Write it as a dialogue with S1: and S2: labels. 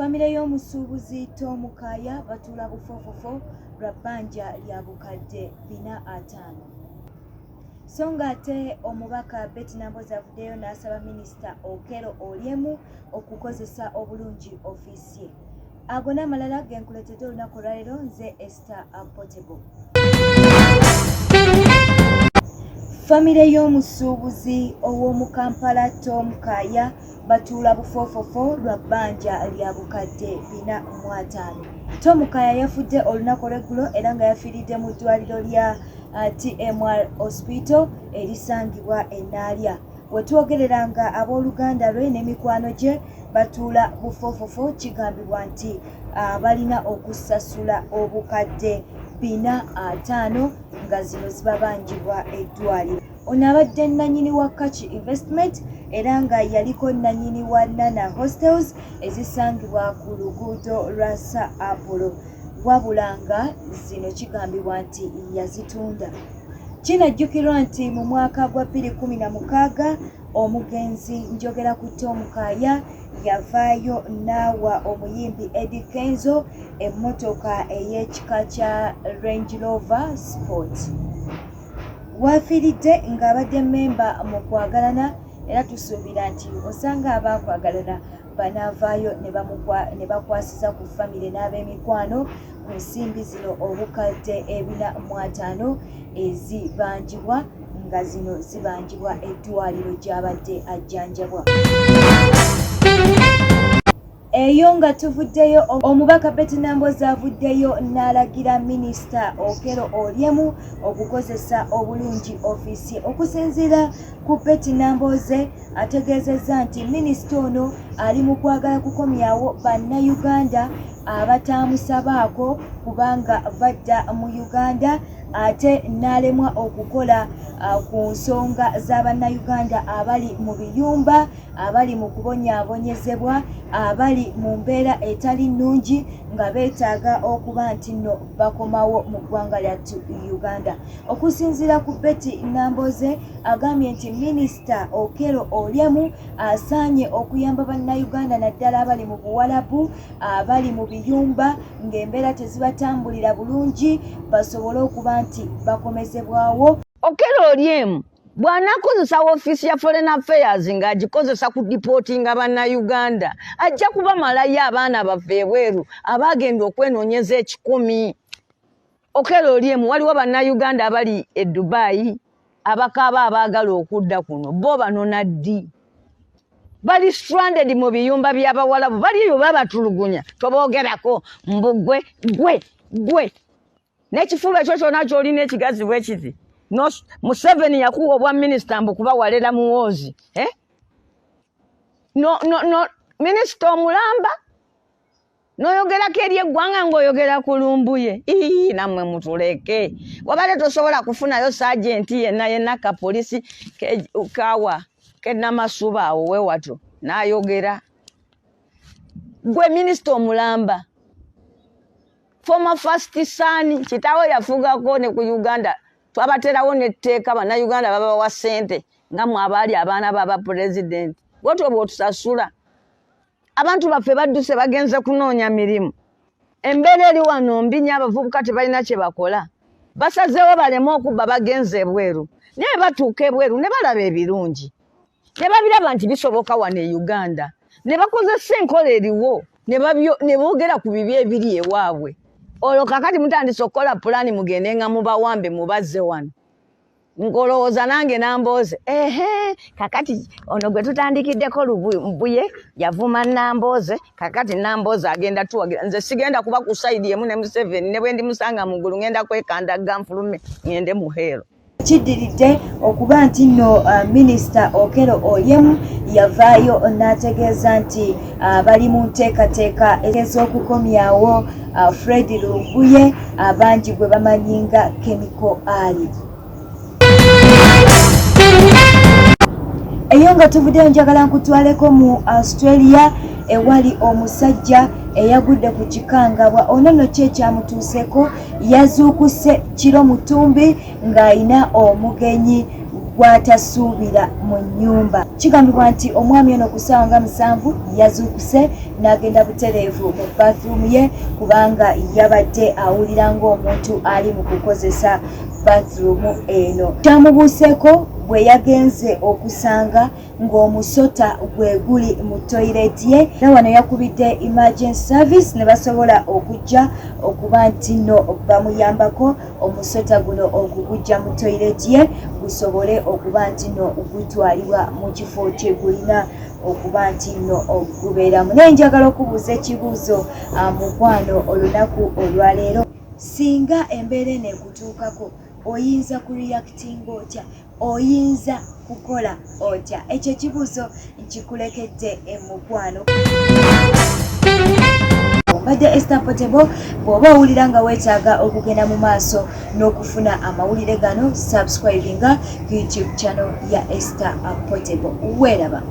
S1: Famire y'omusuubuzi Tom Kaaya batuula bufofofo lwa bbanja lya bukadde 450. So ng'ate omubaka Betty Nambooze avuddeyo n'asaba Minisita Okello Oryem okukozesa obulungi ofiisi ye. Ago n'amalala ge nkuleetedde olunaku olwaleero, nze Esther Portable. Famire y'omusuubuzi ow'omu Kampala Tom Kaaya batuula bufofofo lwa bbanja lya bukadde 450. Tom Kaaya yafudde olunaku olw'eggulo era nga yafiiridde mu ddwaliro lya TMR Hospital erisangibwa e Naalya. We twogereranga abooluganda lwe n'emikwano gye batuula bufofofo, kigambibwa nti balina okusasula obukadde 450 nga zino zibabanjibwa eddwaliro. Ono abadde nannyini wa Kachi Investment era nga yaliko nannyini wa Nana Hostels ezisangibwa ku luguudo lwa Sir Apollo, wabula nga zino kigambibwa nti yazitunda. Kinajjukirwa nti mu mwaka gwa 2016 omugenzi njogera ku Tom Kaaya yavaayo n'awa omuyimbi Eddie Kenzo emmotoka ey'ekika kya Range Rover Sport. Wafiiridde ng'abadde memba mu kwagalana era tusuubira nti osanga abakwagalana banaavaayo ne bakwasiza ku famire n'ab'emikwano ku nsimbi zino obukadde 450 ezibanjibwa, nga zino zibanjibwa eddwaliro gy'abadde ajjanjabwa. Eyo nga tuvuddeyo, omubaka Betty Nambooze avuddeyo n'alagira Minisita Okello Oryem okukozesa obulungi ofiisi ye. Okusinziira ku Betty Nambooze ategeezezza nti minisita ono ali mu kwagala kukomyawo bannayuganda abataamusabaako kubanga badda mu Uganda ate n'alemwa okukola ku nsonga z'abannayuganda abali mu biyumba, abali mu kubonyaabonyezebwa, abali mu mbeera etali nnungi nga beetaaga okuba nti nno bakomawo mu ggwanga lyattu Uganda. Okusinziira ku Betty Nambooze agambye nti Minisita Okello Oryem asaanye okuyamba bannayuganda naddala abali mu Buwarabu, abali mu biyumba ng'embeera tezibatambulira bulungi, basobole okuba nti bakomezebwawo.
S2: Okello Oryem bw'anaakozesa ofiisi ya Foreign Affairs ng'agikozesa ku dipootinga bannayuganda, ajja kubamalayo abaana baffe ebweru abaagenda okwenoonyeza ekikumi. Okello Oryem waliwo bannayuganda abali e Dubai abakaaba abaagala okudda kuno, bo banona ddi? Bali stranded mu biyumba by'Abawarabu, baliyo babatulugunya, toboogerako mbugwe gwe n'ekifuba ekyo kyonna ky'olina ekigazi bwe kiti. Museveni yakuwa obwa minisita mbu kuba walera muwoozi. Minisita omulamba n'oyogerako eri eggwanga ng'oyogera ku lumbuye. Nammwe mutuleke. Wabale tosobola kufunayo saagenti yenna ka polisi kawa kennamasuba awo weewato n'ayogera. Gwe minisita omulamba, former first son, kitaawe yafugako ne ku Uganda. Twabaterawo n'etteeka bannayuganda babawa ssente nga mwe abaali abaana baba pulezidenti. Bwotyo bw'otusasula. Abantu baffe badduse bagenze kunoonya mirimu. Embeera eri wano mbi nnyo, abavubuka tebalina kye bakola. Basazeewo baleme okubba bagenze ebweru. Naye batuuka ebweru ne balaba ebirungi. Ne babiraba nti bisoboka wano e Uganda. Ne bakozesa enkola eriwo ne boogera ku bibi ebiri ewaabwe. Olwo kakati mutandise okukola pulaani mugende nga mubawambe mubazze wano. Ngolowooza nange Nambooze, kakati ono gwe tutandikiddeko Lubuye yavuma Nambooze, kakati Nambooze agenda tuwagira. Nze sigenda kuba ku sayidi emu ne Museveni, ne bwe ndimusanga mu ggulu ngenda kwekanda ganfulume ngende muheero.
S1: Kiddiridde okuba nti nno Minisita Okello Oryem yavaayo n'ategeeza nti bali mu nteekateeka ez'okukomyawo Fred Lubuye abangi gwe bamanyi nga Chemical Ali. Eyo nga tuvuddeyo njagala nkutwaleko mu Australia ewali omusajja eyagudde ku kikangabwa. Ono nno ki ekyamutuuseko? Yazuukuse kiro mutumbi ng'ayina omugenyi gwatasuubira mu nnyumba. Kigambibwa nti omwami ono ku ssaawa nga 7 yazuukuse n'agenda butereevu mu bathroom ye kubanga yabadde awulira ng'omuntu ali mu kukozesa bathroom eno. Kyamubuuseeko bwe yagenze okusanga ng'omusota gwe guli mu toyireti ye. Era wano yakubidde emergency service ne basobola okujja okuba nti nno bamuyambako omusota guno okugujja mu toyireti ye gusobole okuba nti nno gutwalibwa mu kifo kye gulina okuba nti nno okubeeramu. Naye njagala okubuuza ekibuuzo mukwano olunaku olwaleero, singa embeera eno ekutuukako oyinza kureactinga otya? Oyinza kukola otya? Ekyo ekibuuzo nkikulekedde mukwano. Mbadde Esther Portable. Bw'oba owulira nga weetaaga okugenda mu maaso n'okufuna amawulire gano, subscribinga YouTube channel ya Esther Portable. Weeraba.